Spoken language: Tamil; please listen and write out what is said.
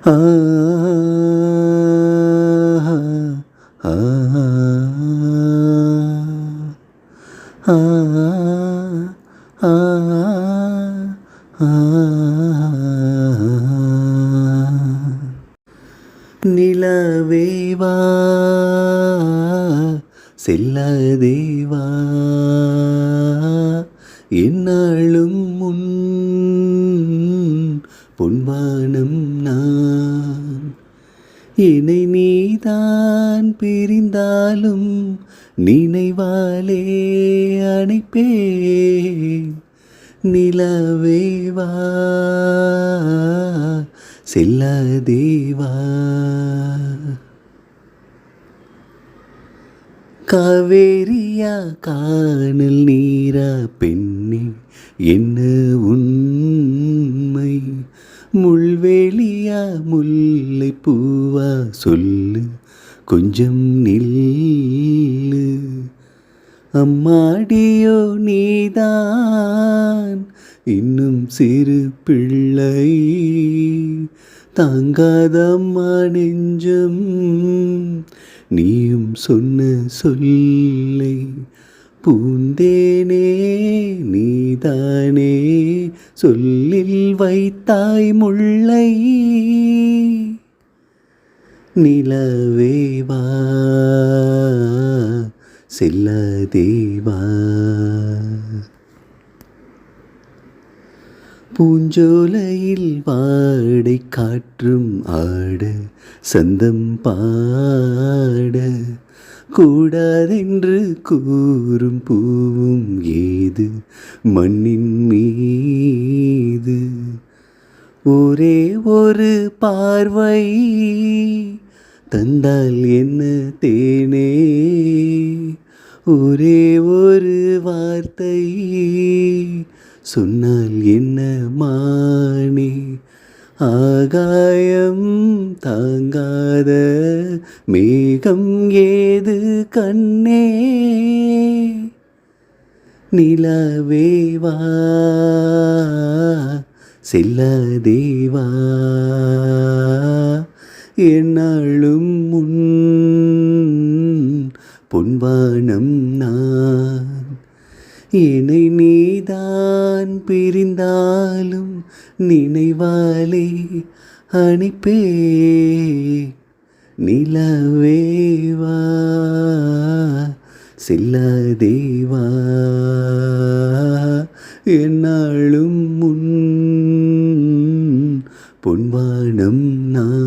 ஆ ஆ ஆ ஆ நிலவேவா செல்லதேவா என்னாலும் முன் பொன்வானம் நான் என்னை நீதான் பிரிந்தாலும் நினைவாலே அணைப்பேன் நிலவேவா செல்லதேவா காவேரியா காணல் நீரா பெண்ணே என்ன உண்மை முள்வேலியா முல்லை பூவா சொல்லு கொஞ்சம் நில்லு அம்மாடியோ நீதான் இன்னும் சிறு பிள்ளை தாங்காதம்மா நெஞ்சம் நீயும் சொன்ன சொல்லை பூந்தேனே நீதானே சொல்லில் வைத்தாய் முல்லை நிலவேவா செல்லதேவா பூஞ்சோலையில் வாடை காற்றும் ஆட சந்தம் பாட கூடாதென்று கூறும் பூவும் ஏது மண்ணின் மீது ஒரே ஒரு பார்வை தந்தால் என்ன தேனே ஒரே ஒரு வார்த்தை சொன்னால் என்ன மானே ஆகாயம் தாங்காத மேகம் ஏது கண்ணே நிலவேவா செல்லதேவா என்னாலும் முன் பொன்வானம் நான் என்னை நீதான் பிரிந்தாலும் நினைவாலே அணைப்பே நிலவேவா செல்லதேவா என்னாலும் முன் பொன்வானம் நான்